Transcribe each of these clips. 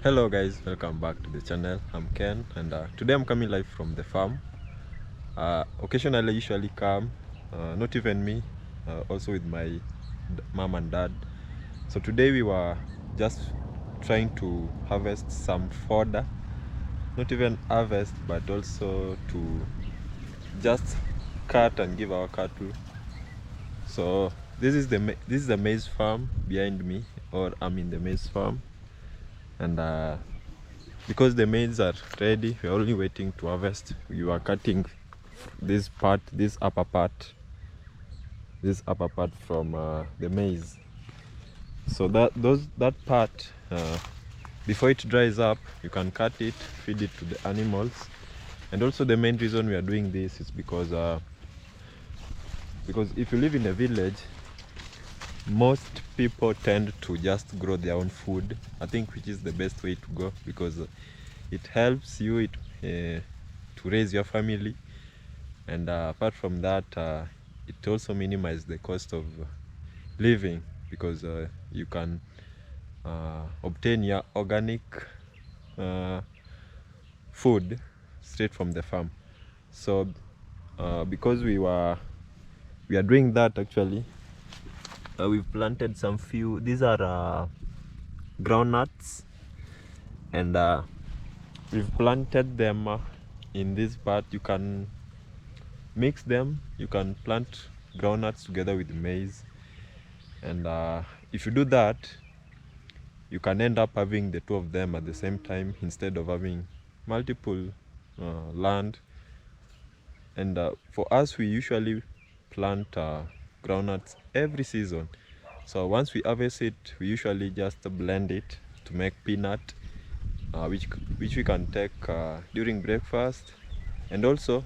Hello guys, welcome back to the channel. I'm Ken, and today I'm coming live from the farm. Occasionally I usually come, not even me, also with my mom and dad. So today we were just trying to harvest some fodder, not even harvest, but also to just cut and give our cattle. So this is the maize farm behind me, or I'm in the maize farm, and because the maize are ready, we're only waiting to harvest. We were cutting this upper part from the maize, so that part, before it dries up, you can cut it, feed it to the animals. And also the main reason we are doing this is because if you live in a village, most people tend to just grow their own food, I think, which is the best way to go, because it helps you to raise your family. And apart from that, it also minimizes the cost of living, because you can obtain your organic food straight from the farm. So because we are doing that, actually, we've planted some few. These are groundnuts, and we've planted them in this part. You can mix them. You can plant groundnuts together with maize, and if you do that, you can end up having the two of them at the same time instead of having multiple land. And for us, we usually plant groundnuts every season. So once we harvest it, we usually just blend it to make peanut, which we can take during breakfast. And also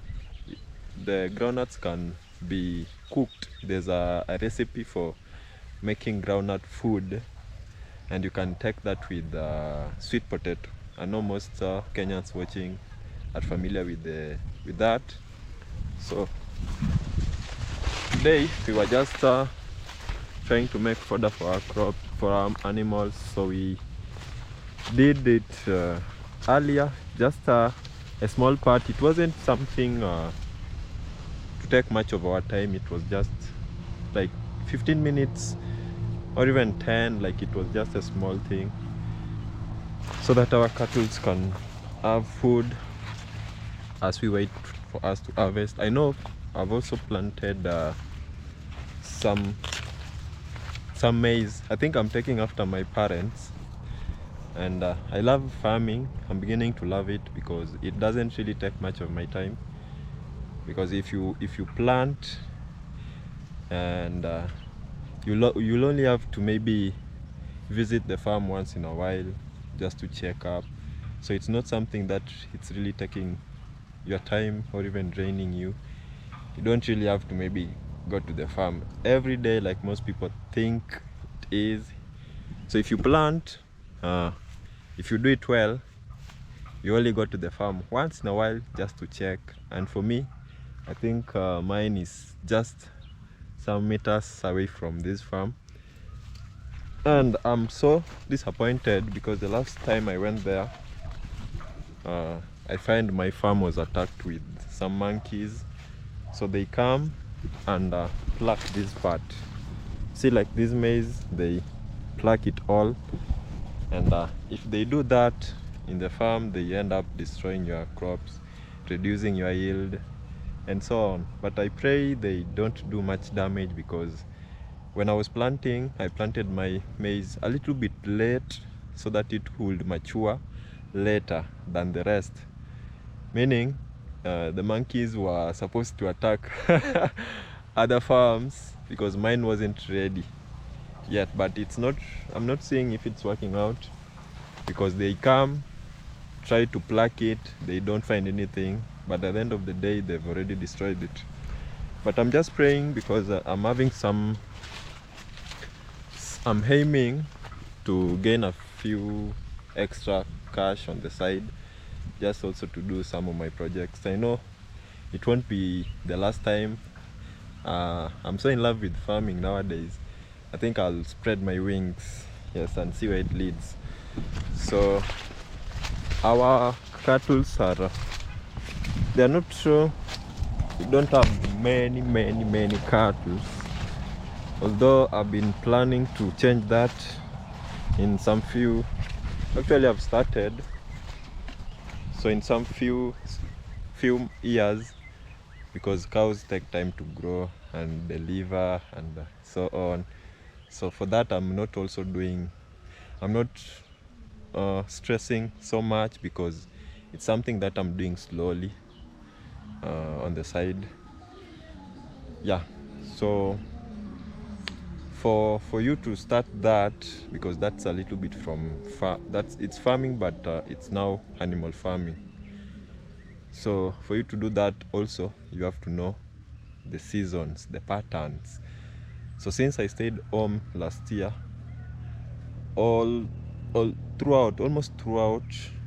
the groundnuts can be cooked. There's a recipe for making groundnut food, and you can take that with sweet potato. I know most Kenyans watching are familiar with that. So today we were just trying to make fodder for our crops, for our animals. So we did it earlier, just a small part. It wasn't something to take much of our time. It was just like 15 minutes or even 10. Like, it was just a small thing, so that our cattle can have food as we wait for us to harvest. I know I've also planted some maize. I think I'm taking after my parents, and I love farming. I'm beginning to love it because it doesn't really take much of my time. Because if you plant, and you'll only have to maybe visit the farm once in a while just to check up. So it's not something that it's really taking your time or even draining you. You don't really have to maybe go to the farm every day like most people think it is. So if you plant, if you do it well, you only go to the farm once in a while just to check. And for me, I think mine is just some meters away from this farm, and I'm so disappointed because the last time I went there, I find my farm was attacked with some monkeys. So they come and pluck this part. See, like this maize, they pluck it all, and if they do that in the farm, they end up destroying your crops, reducing your yield, and so on. But I pray they don't do much damage, because when I was planting, I planted my maize a little bit late so that it would mature later than the rest. Meaning the monkeys were supposed to attack other farms because mine wasn't ready yet. But it's not, I'm not seeing if it's working out, because they come, try to pluck it, they don't find anything, but at the end of the day they've already destroyed it. But I'm just praying, because I'm aiming to gain a few extra cash on the side, just also to do some of my projects. I know it won't be the last time. I'm so in love with farming nowadays. I think I'll spread my wings, yes, and see where it leads. So our cattle are, they're not sure. We don't have many cattle, although I've been planning to change that in some few, actually I've started, so in some few years, because cows take time to grow and deliver and so on. So for that I'm not stressing so much, because it's something that I'm doing slowly on the side. Yeah, so for you to start that, because that's a little bit from it's farming, but it's now animal farming. So for you to do that also, you have to know the seasons, the patterns. So since I stayed home last year, almost throughout,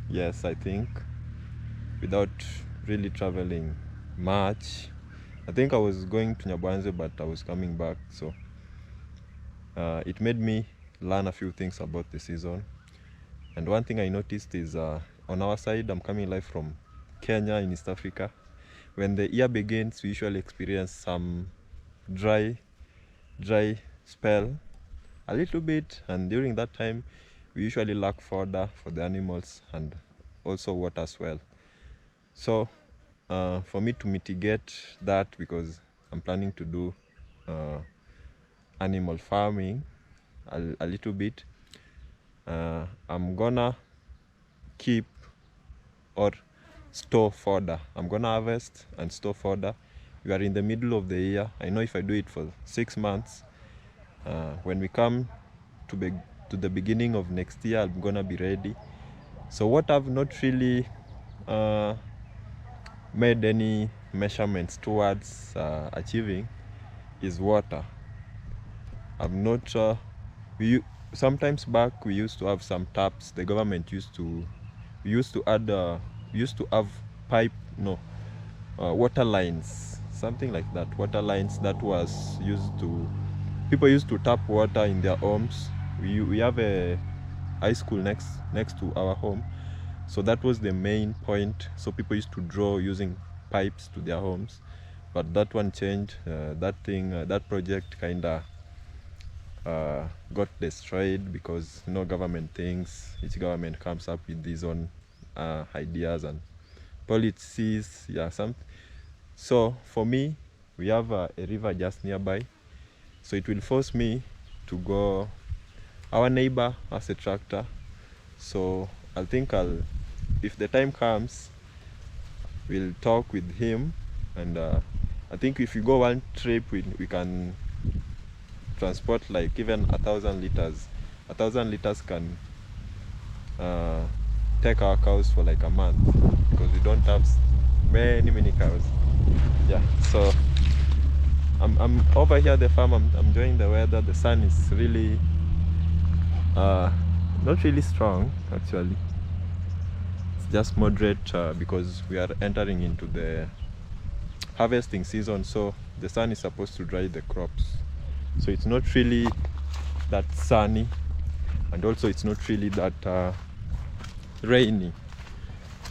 yes, I think, without really traveling much. I think I was going to Nyabanze, but I was coming back, so it made me learn a few things about the season. And one thing I noticed is on our side, I'm coming live from Kenya in East Africa. When the year begins, we usually experience some dry spell a little bit, and during that time we usually lack fodder for the animals and also water as well. So for me to mitigate that, because I'm planning to do animal farming a little bit, I'm gonna keep or store fodder. I'm gonna harvest and store fodder. We are in the middle of the year. I know if I do it for 6 months, when we come to the beginning of next year, I'm gonna be ready. So what I've not really made any measurements towards achieving is water. I'm not sometimes back we used to have some taps. The government used to have water lines, something like that, water lines that was people used to tap water in their homes. We have a high school next to our home, so that was the main point. So people used to draw using pipes to their homes, but that one changed. That project kinda got destroyed, because government thinks, each government comes up with these own ideas and policies. So for me, we have a river just nearby, so it will force me to go. Our neighbor has a tractor, so I think if the time comes, we'll talk with him, and I think if we go one trip, we can transport like even 1,000 liters. 1,000 liters can take our cows for like a month, because we don't have many cows. Yeah, so I'm over here at the farm. I'm enjoying the weather. The sun is really not really strong, actually. It's just moderate, because we are entering into the harvesting season, so the sun is supposed to dry the crops. So it's not really that sunny, and also it's not really that rainy.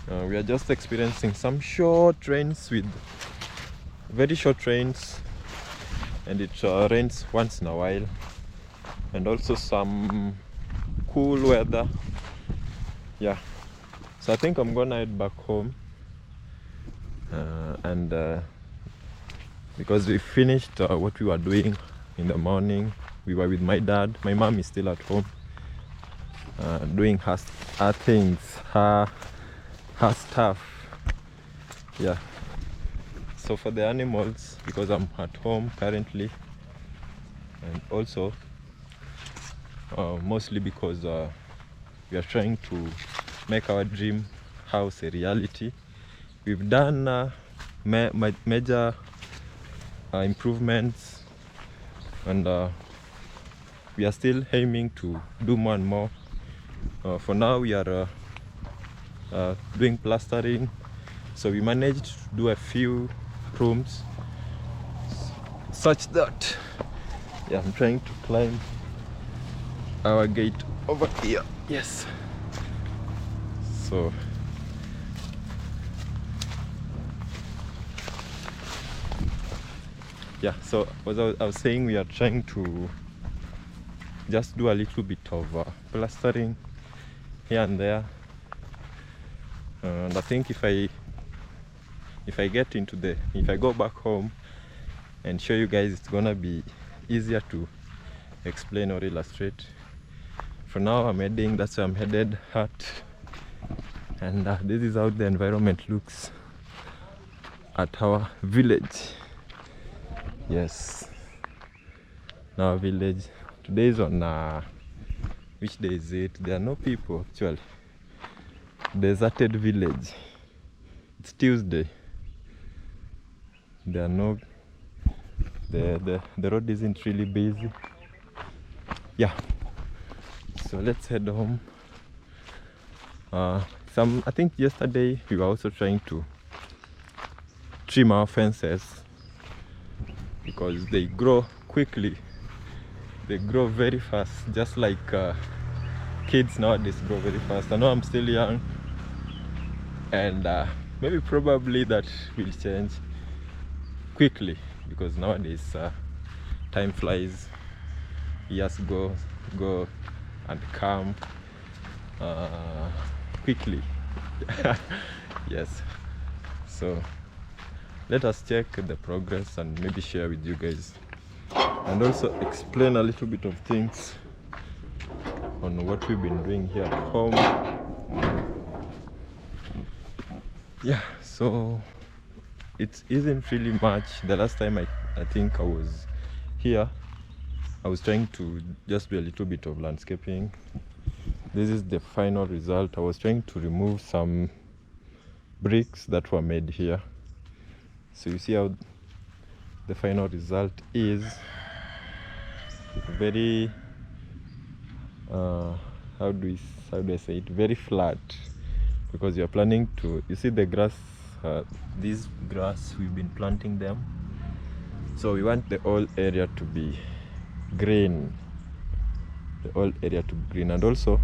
We are just experiencing some short rains, very short rains, and it rains once in a while, and also some cool weather. Yeah, so I think I'm gonna head back home, and because we finished what we were doing in the morning. We were with my dad. My mom is still at home doing her things, her stuff. Yeah, so for the animals, because I'm at home currently, and also mostly because we are trying to make our dream house a reality. We've done major improvements, and we are still aiming to do more and more. For now, we are doing plastering, so we managed to do a few rooms, such that, yeah, I'm trying to climb our gate over here. Yes, so Yeah, so as I was saying, we are trying to just do a little bit of plastering here and there, and I think if I go back home and show you guys, it's gonna be easier to explain or illustrate. For now, that's where I'm headed at, and this is how the environment looks at our village. Yes, our village. Today is on which day is it? There are no people actually. Deserted village. It's Tuesday. There are no the road isn't really busy. Yeah, so let's head home. I think yesterday we were also trying to trim our fences because they grow quickly. They grow very fast, just like kids nowadays grow very fast. I know I'm still young, and maybe probably that will change quickly, because nowadays time flies, years go and come quickly. Yes, so let us check the progress and maybe share with you guys, and also explain a little bit of things on what we've been doing here at home. Yeah, so it isn't really much. The last time I think I was here, I was trying to just do a little bit of landscaping. This is the final result. I was trying to remove some bricks that were made here. So you see how the final result is. Very how do I say it, very flat, because you're planning to, you see the grass, this grass, we've been planting them, so we want the whole area to be green, and also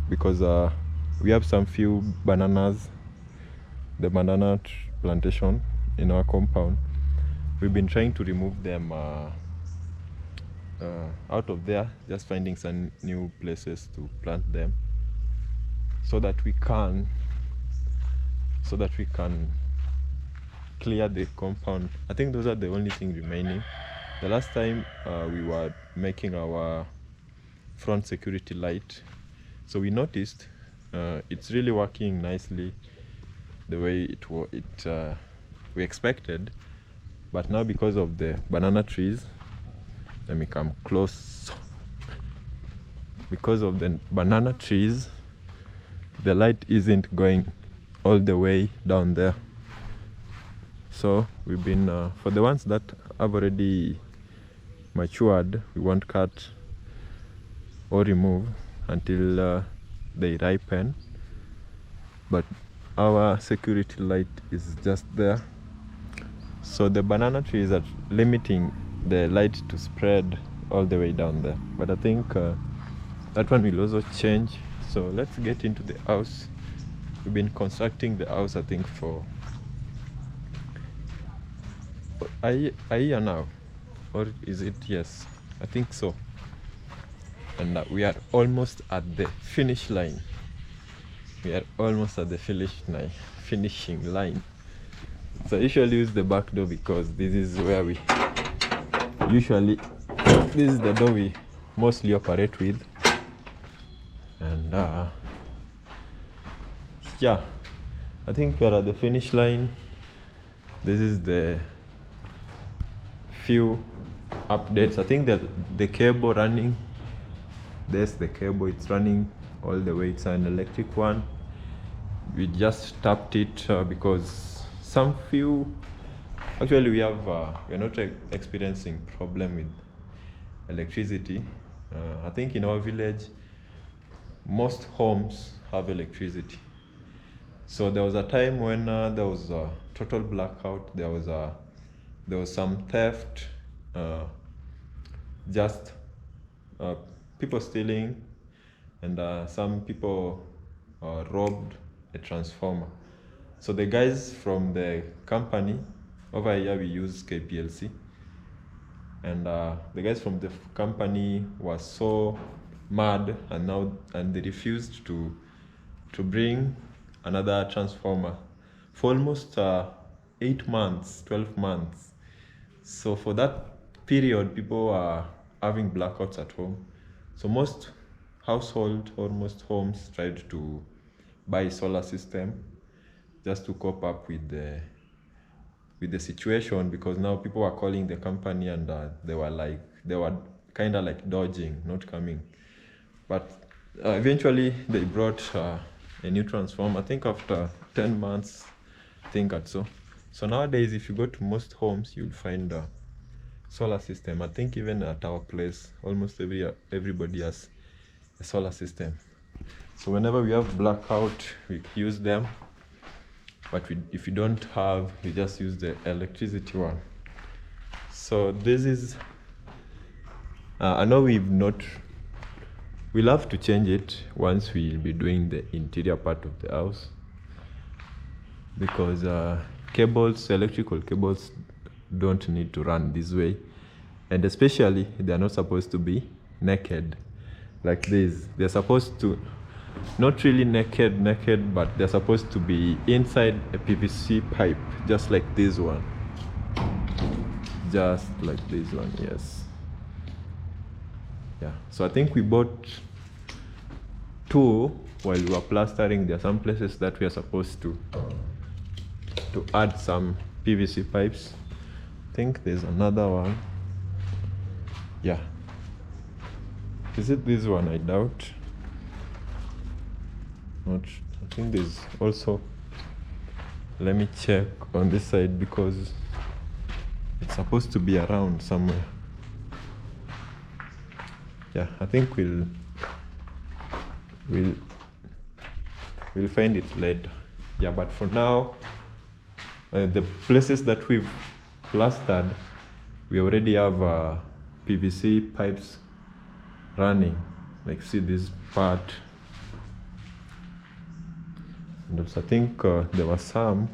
because we have some few bananas, the banana plantation in our compound. We've been trying to remove them out of there, just finding some new places to plant them, so that we can clear the compound. I think those are the only thing remaining. The last time we were making our front security light, so we noticed it's really working nicely the way we expected. But now, because of the banana trees, let me come close. Because of the banana trees, the light isn't going all the way down there. So we've been for the ones that have already matured, we won't cut or remove until they ripen, but our security light is just there. So the banana trees are limiting the light to spread all the way down there, but I think that one will also change. So let's get into the house. We've been constructing the house, I think, for a year now, or is it? Yes, I think so. And we are almost at the finish line. Finishing line. So I usually use the back door because this is where this is the door we mostly operate with. And yeah, I think we're at the finish line. This is the few updates. I think that the cable running, there's the cable, it's running all the way. It's an electric one. We just tapped it because actually we're not experiencing problem with electricity. I think in our village most homes have electricity. So there was a time when there was a total blackout. There was some theft, just people stealing, and some people robbed a transformer. So the guys from the company over here we use KPLC, and the guys from the company were so mad, and they refused to bring another transformer for almost 8 months, 12 months. So for that period, people were having blackouts at home. So most household or most homes tried to buy solar system just to cope up with the situation, because now people were calling the company, and they were kind of like dodging, not coming. But eventually they brought a new transformer, I think after 10 months, I think at so nowadays if you go to most homes, you'll find a solar system. I think even at our place, almost everybody has a solar system. So whenever we have blackout, we use them. But if you don't have, we just use the electricity one. So this is, I know we'll have to change it once we'll be doing the interior part of the house, because electrical cables don't need to run this way, and especially they're not supposed to be naked like this. They're supposed to not really naked, but they're supposed to be inside a PVC pipe, just like this one. Just like this one, yes. Yeah, so I think we bought 2 while we were plastering. There are some places that we are supposed to add some PVC pipes. I think there's another one. Yeah. Is it this one? I doubt. Not. I think there's also. Let me check on this side, because it's supposed to be around somewhere. Yeah, I think we'll find it later. Yeah, but for now, the places that we've plastered, we already have PVC pipes running. Like, see this part, and also I think there was some.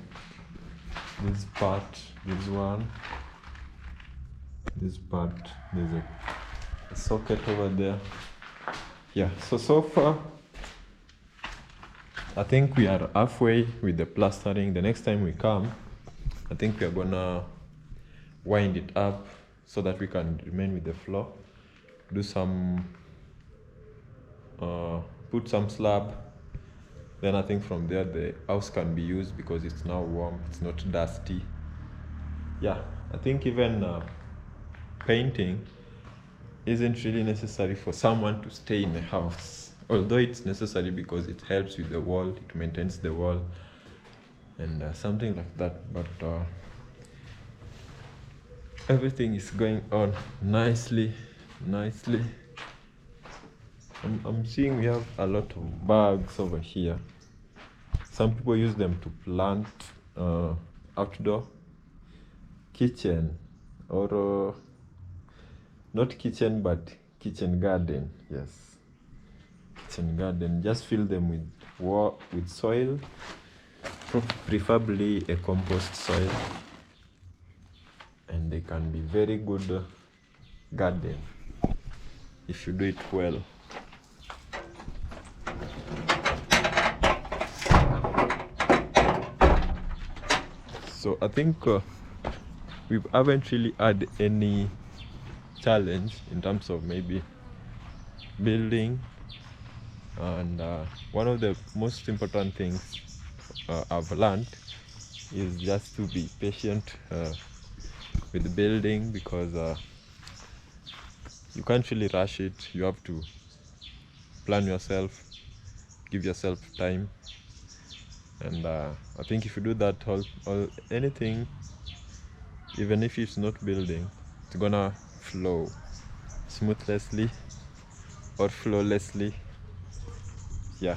This part, this one, this part. There's a socket over there. Yeah. So far, I think we are halfway with the plastering. The next time we come, I think we are gonna wind it up so that we can remain with the floor. Do some, put some slab. Then I think from there the house can be used, because it's now warm, it's not dusty. Yeah, I think even painting isn't really necessary for someone to stay in a house, although it's necessary because it helps with the wall, it maintains the wall, and something like that. But everything is going on nicely. I'm seeing we have a lot of bags over here. Some people use them to plant outdoor kitchen, or not kitchen but kitchen garden. Yes, kitchen garden. Just fill them with soil, preferably a compost soil, and they can be very good garden if you do it well. So I think we haven't really had any challenge in terms of maybe building, and one of the most important things I've learned is just to be patient with the building, because you can't really rush it. You have to plan yourself, give yourself time, and I think if you do that, anything, even if it's not building, it's gonna flow smoothly or flawlessly. Yeah.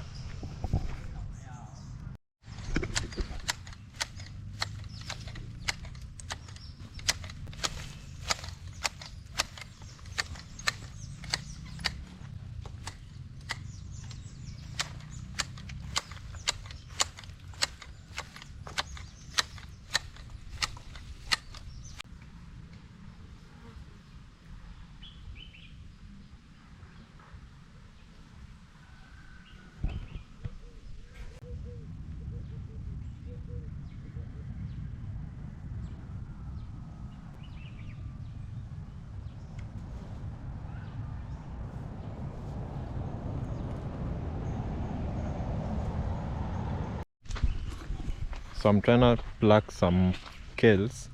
So I'm trying to pluck some kales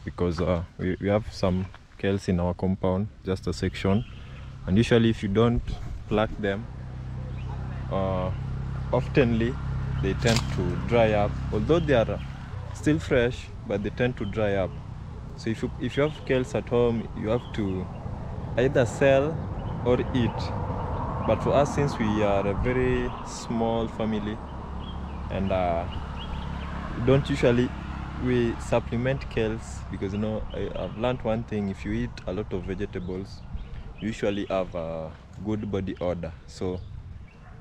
because we have some kales in our compound, just a section, and usually if you don't pluck them, oftenly they tend to dry up, although they are still fresh, but they tend to dry up. So if you have kales at home, you have to either sell or eat. But for us, since we are a very small family and don't usually we supplement kales, because you know I've learned one thing: if you eat a lot of vegetables, you usually have a good body odor. So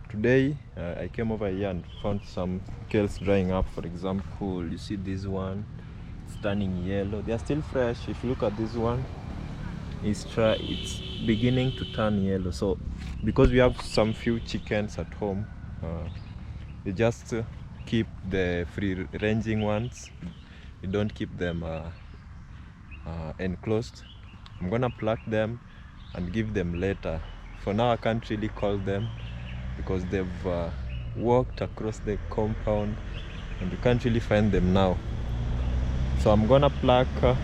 today I came over here and found some kales drying up. For example, you see this one, it's turning yellow. They are still fresh. If you look at this one, it's beginning to turn yellow. So because we have some few chickens at home, we just keep the free ranging ones. We don't keep them enclosed. I'm gonna pluck them and give them later. For now I can't really call them because they've walked across the compound and you can't really find them now. So I'm gonna pluck a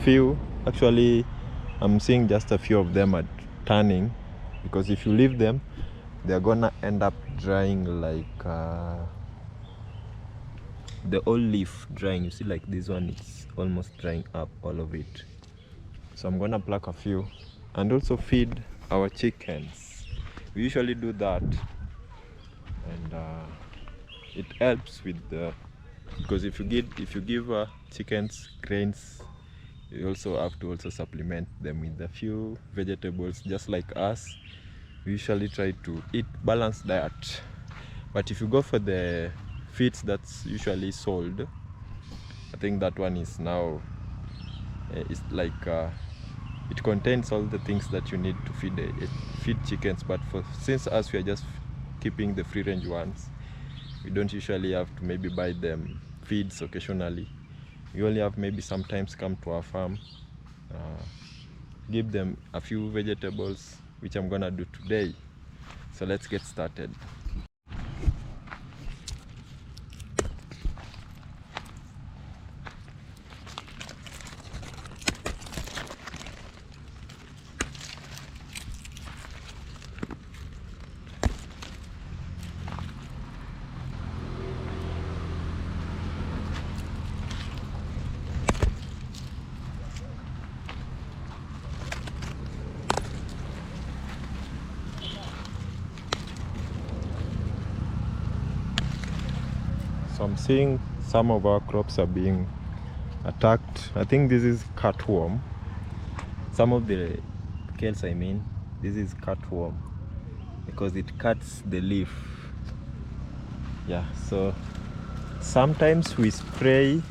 few. Actually, I'm seeing just a few of them are turning, because if you leave them, they're gonna end up drying like the old leaf drying. You see, like this one, it's almost drying up, all of it. So I'm gonna pluck a few and also feed our chickens. We usually do that, and it helps with the, because if you give chickens grains, you also have to also supplement them with a few vegetables. Just like us, we usually try to eat balanced diet. But if you go for the feeds that's usually sold, I think that one is now it's like it contains all the things that you need to feed chickens. But since us, we are just keeping the free range ones, we don't usually have to maybe buy them feeds occasionally. We only have maybe sometimes come to our farm, give them a few vegetables, which I'm gonna do today. So let's get started. So I'm seeing some of our crops are being attacked. I think this is cutworm. Some of the kales, I mean, this is cutworm because it cuts the leaf. Yeah, so sometimes we spray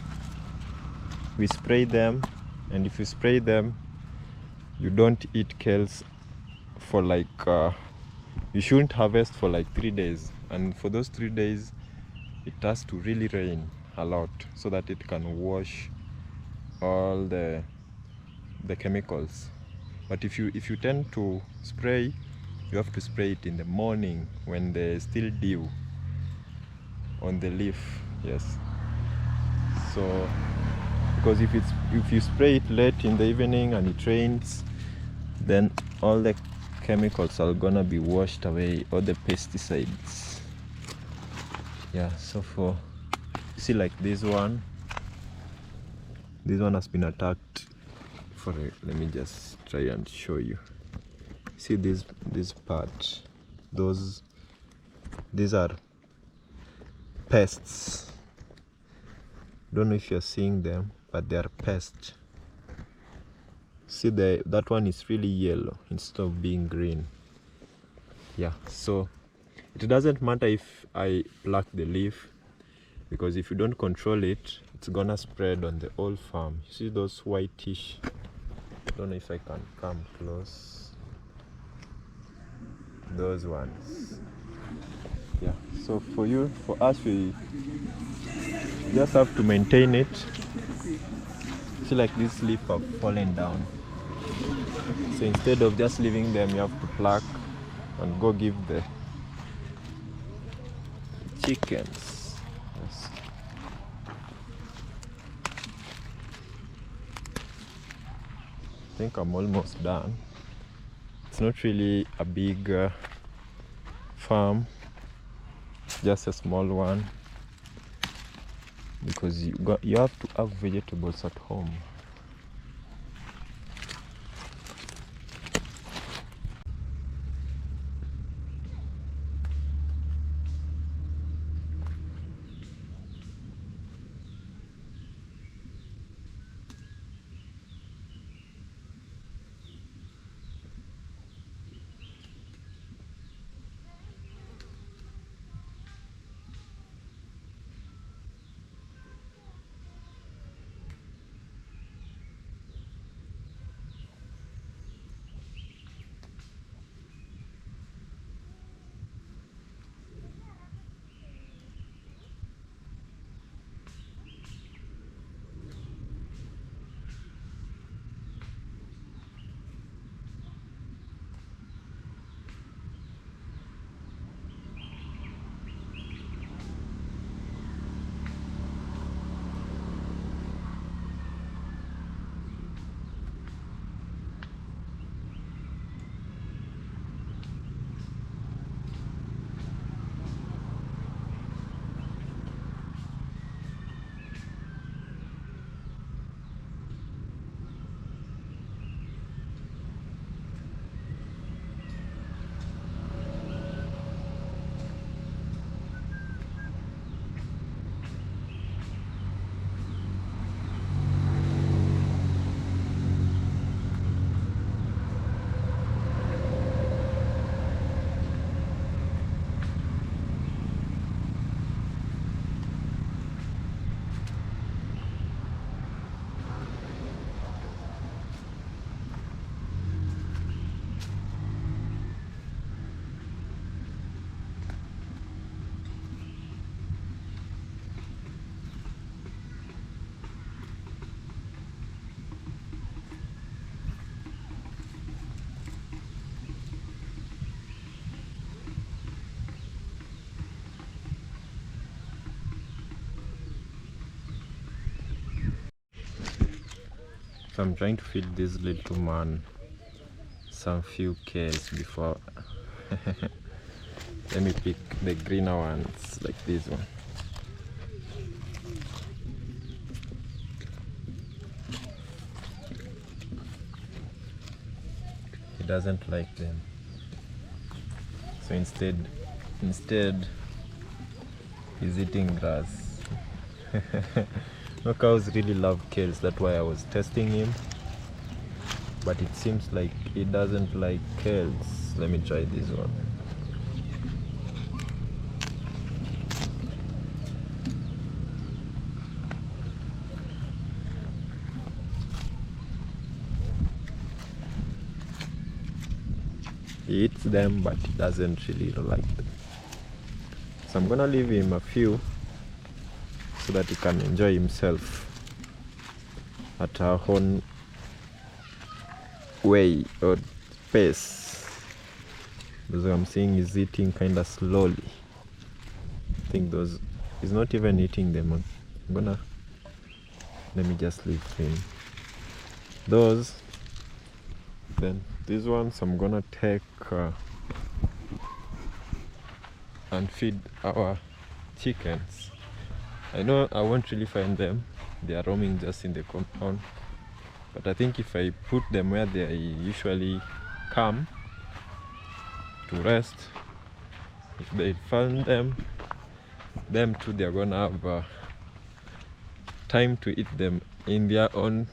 them, and if you spray them, you don't eat kales for like you shouldn't harvest for like 3 days, and for those 3 days it has to really rain a lot so that it can wash all the chemicals. But if you tend to spray, you have to spray it in the morning when there's still dew on the leaf. Yes, so because if you spray it late in the evening and it rains, then all the chemicals are gonna be washed away, all the pesticides. Yeah, so see, like this one has been attacked let me just try and show you. See this part, these are pests. Don't know if you're seeing them, but they are pests. See, that one is really yellow instead of being green. Yeah, so it doesn't matter if I pluck the leaf, because if you don't control it, it's gonna spread on the whole farm. You see those whitish, I don't know if I can come close, those ones. Yeah, so for us, we just have to maintain it. See, like this leaf have fallen down, so instead of just leaving them, you have to pluck and go give the chickens. Yes. think I'm almost done. It's not really a big farm, just a small one, because you have to have vegetables at home. So I'm trying to feed this little man some few kales before let me pick the greener ones like this one. He doesn't like them, so instead he's eating grass. No, cows really love kales, that's why I was testing him, but it seems like he doesn't like kales. Let me try this one. He eats them, but he doesn't really like them. So I'm gonna leave him a few so that he can enjoy himself at our own way or pace. Because I'm seeing he's eating kind of slowly. I think he's not even eating them. Let me just leave him those. Then these ones I'm gonna take and feed our chickens. I know I won't really find them, they are roaming just in the compound, but I think if I put them where they usually come to rest, if they find them too, they're gonna have time to eat them in their own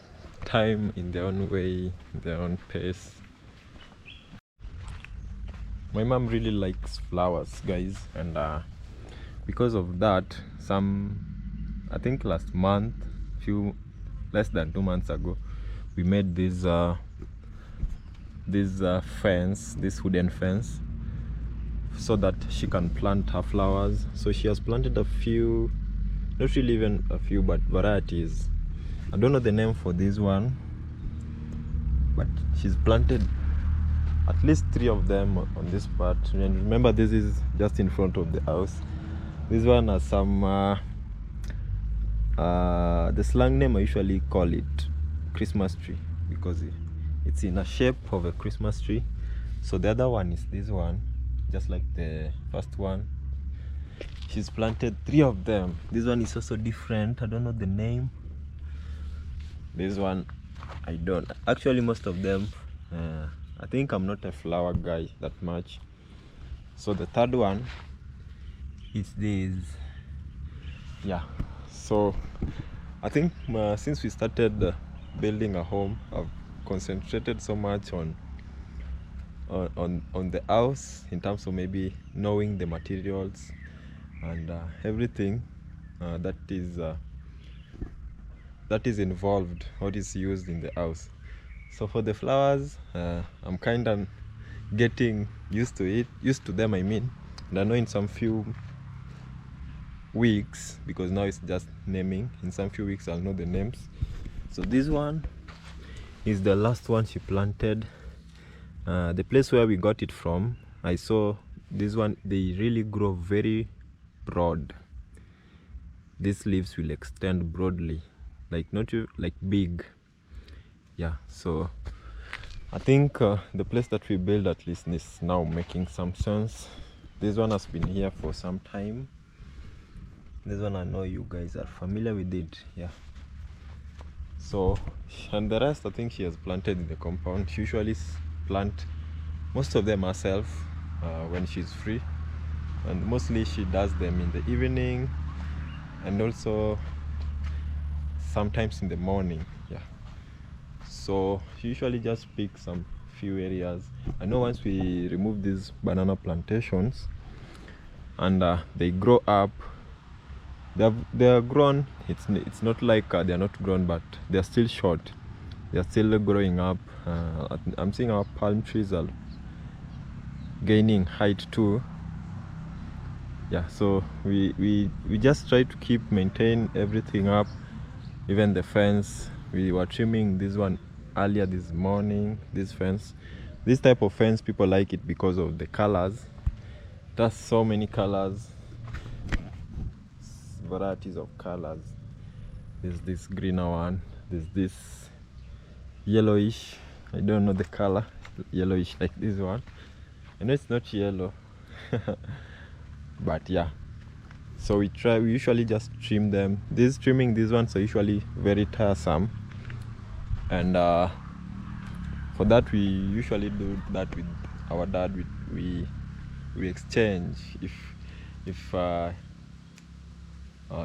time, in their own way, in their own pace. My mom really likes flowers, guys, and because of that, I think last month, less than 2 months ago, we made this fence, this wooden fence, so that she can plant her flowers. So she has planted a few, not really even a few, but varieties. I don't know the name for this one, but she's planted at least 3 of them on this part. And remember, this is just in front of the house. This one has some the slang name I usually call it Christmas tree, because it's in a shape of a Christmas tree. So the other one is this one, just like the first one. She's planted 3 of them. This one is also different. I don't know the name. This one, I don't. Actually, most of them, I think I'm not a flower guy that much. So the third one is this. Yeah. So I think since we started building a home, I've concentrated so much on the house, in terms of maybe knowing the materials and everything that is involved, what is used in the house. So for the flowers, I'm kind of getting used to them, I mean. And I know in some few weeks, because now it's just naming, in some few weeks I'll know the names. So this one is the last one she planted. The place where we got it from, I saw this one, they really grow very broad. These leaves will extend broadly, like not like big. Yeah, so I think the place that we build at least is now making some sense. This one has been here for some time. This one I know you guys are familiar with it. Yeah. So, and the rest I think she has planted in the compound. She usually plant most of them herself when she's free, and mostly she does them in the evening and also sometimes in the morning. Yeah. So she usually just picks some few areas. I know once we remove these banana plantations and they grow up, they are grown. It's not like they are not grown, but they are still short. They are still growing up. I'm seeing our palm trees are gaining height too. Yeah, so we just try to maintain everything up, even the fence. We were trimming this one earlier this morning. This fence, this type of fence, people like it because of the colors. There's so many colors, varieties of colors. There's this greener one, there's this yellowish, I don't know the color, yellowish like this one. I know it's not yellow but yeah. So we usually just trim them. Trimming these ones are usually very tiresome, and for that we usually do that with our dad. We exchange.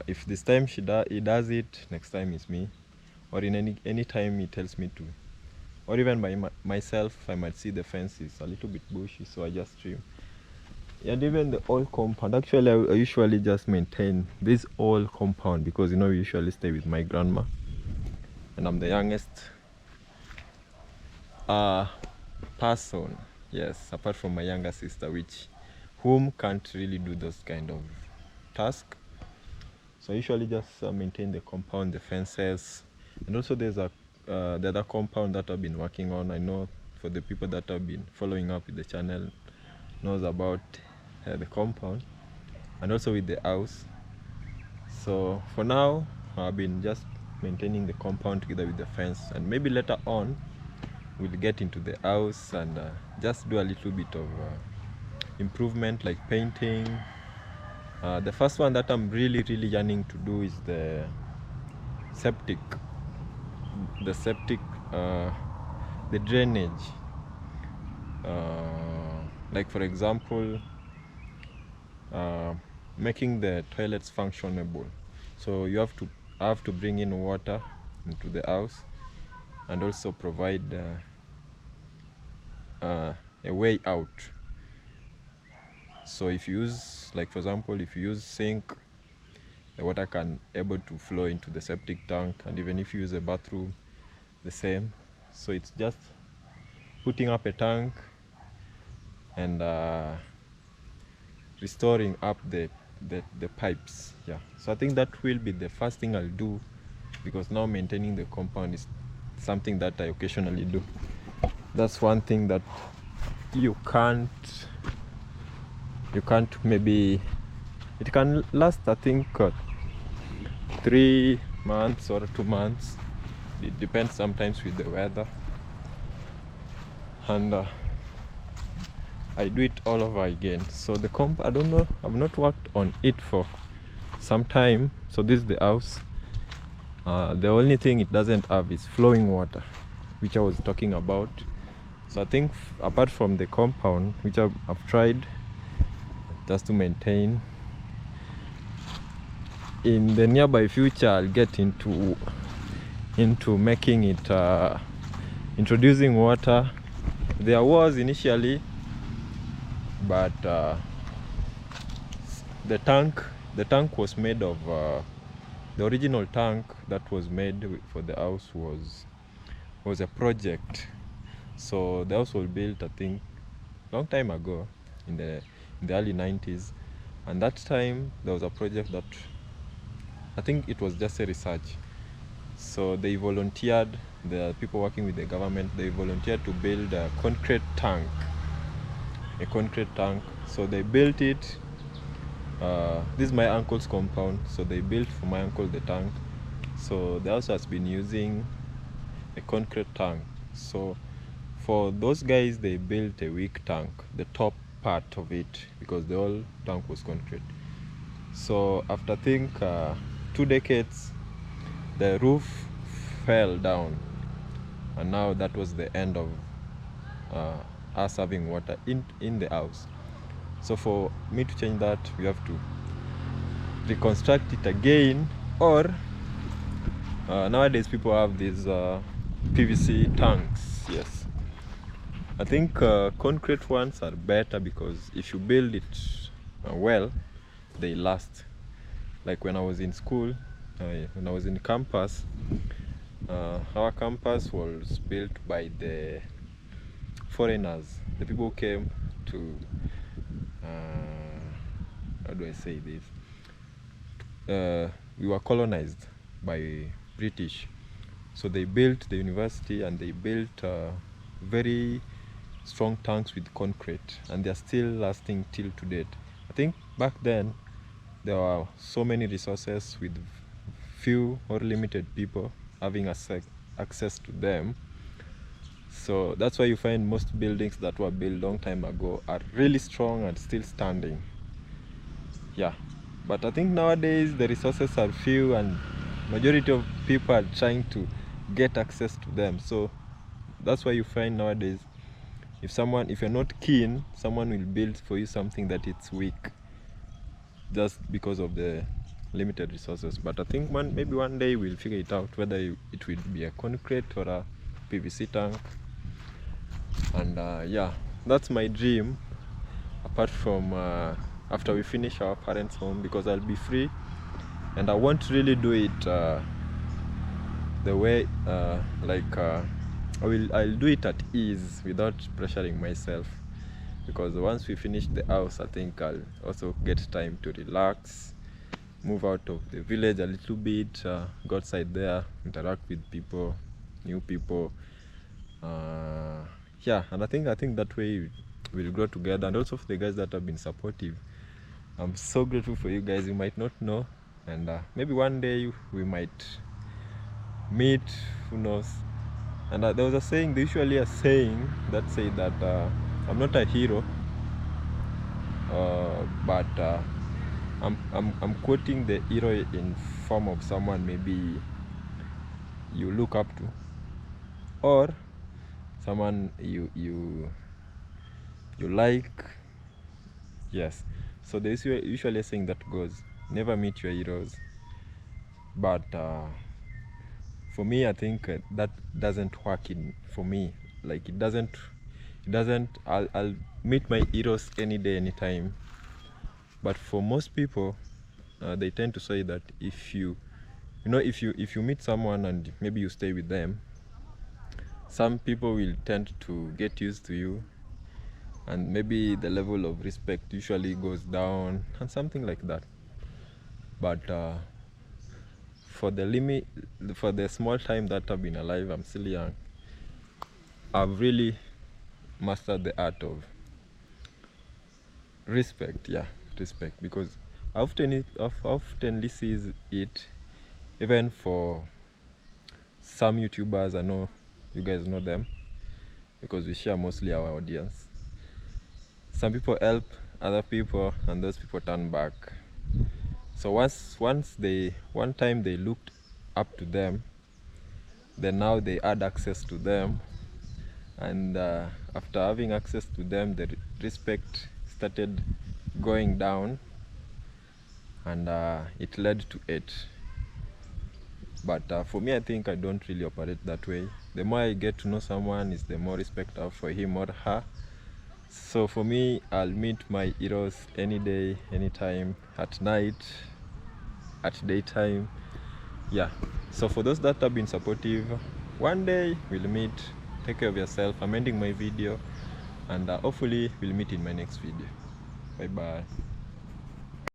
If this time he does it, next time it's me, or in any time he tells me to, or even by myself, I might see the fence is a little bit bushy, so I just trim. And even the old compound, actually I usually just maintain this old compound because we usually stay with my grandma, and I'm the youngest person, yes, apart from my younger sister, whom can't really do those kind of tasks. So I usually just maintain the compound, the fences, and also there's the other compound that I've been working on. I know for the people that have been following up with the channel knows about the compound, and also with the house. So for now I've been just maintaining the compound together with the fence, and maybe later on we'll get into the house and just do a little bit of improvement, like painting. The first one that I'm really yearning to do is the septic, the drainage. Like for example, making the toilets functionable. So you have to bring in water into the house, and also provide a way out. So if you use, like for example, if you use sink, the water can able to flow into the septic tank, and even if you use a bathroom, the same. So it's just putting up a tank and restoring up the pipes. Yeah, so I think that will be the first thing I'll do, because now maintaining the compound is something that I occasionally do. That's one thing that you can't maybe, it can last I think 3 months or 2 months. It depends sometimes with the weather. and I do it all over again. So the comp, I don't know, I've not worked on it for some time. So this is the house. The only thing it doesn't have is flowing water, which I was talking about. So I think apart from the compound, which I've tried just to maintain, in the nearby future I'll get into making it introducing water. There was initially, but the tank was made of the original tank that was made for the house was a project. So the house was built, I think, long time ago, in the early 90s, and that time there was a project that I think it was just a research. So they volunteered, the people working with the government, they volunteered to build a concrete tank. So they built it. This is my uncle's compound, so they built for my uncle the tank. So the house has been using a concrete tank. So for those guys, they built a weak tank, the top part of it, because the whole tank was concrete. So after I think 2 decades, the roof fell down, and now that was the end of us having water in the house. So for me to change that, we have to reconstruct it again, or nowadays people have these PVC tanks. Yes, I think concrete ones are better because if you build it well, they last. Like when I was in school, when I was in campus, our campus was built by the foreigners, the people who came to how do I say this? We were colonized by British, so they built the university and they built very strong tanks with concrete, and they're still lasting till to date. I think back then there were so many resources with few or limited people having access to them. So that's why you find most buildings that were built long time ago are really strong and still standing. Yeah, but I think nowadays the resources are few and majority of people are trying to get access to them. So that's why you find nowadays, if you're not keen, someone will build for you something that it's weak, just because of the limited resources. But I think maybe one day we'll figure it out, whether it will be a concrete or a PVC tank. And yeah, that's my dream, apart from after we finish our parents' home, because I'll be free and I won't really do it the way I'll do it at ease without pressuring myself, because once we finish the house, I think I'll also get time to relax, move out of the village a little bit, go outside there, interact with people, new people. Yeah, and I think that way we'll grow together. And also for the guys that have been supportive, I'm so grateful for you guys. You might not know, and maybe one day we might meet, who knows. And there was a saying, usually a saying that said that I'm not a hero, but I'm quoting the hero in form of someone maybe you look up to, or someone you like. Yes, so there's usually a saying that goes, never meet your heroes. But for me, I think that doesn't work for me. Like it doesn't. I'll meet my heroes any day, anytime. But for most people, they tend to say that if you meet someone and maybe you stay with them, some people will tend to get used to you, and maybe the level of respect usually goes down and something like that. But for the small time that I've been alive, I'm still young, I've really mastered the art of respect. Yeah, respect, because I've often sees it, even for some YouTubers. I know you guys know them. because we share mostly our audience. Some people help other people, and those people turn back. So one time they looked up to them, then now they had access to them, and after having access to them, the respect started going down, and it led to it. But for me, I think I don't really operate that way. The more I get to know someone, is the more respect I have for him or her. So for me, I'll meet my heroes any day, anytime, at night, at daytime. Yeah. So for those that have been supportive, one day we'll meet. Take care of yourself. I'm ending my video, and hopefully we'll meet in my next video. Bye bye.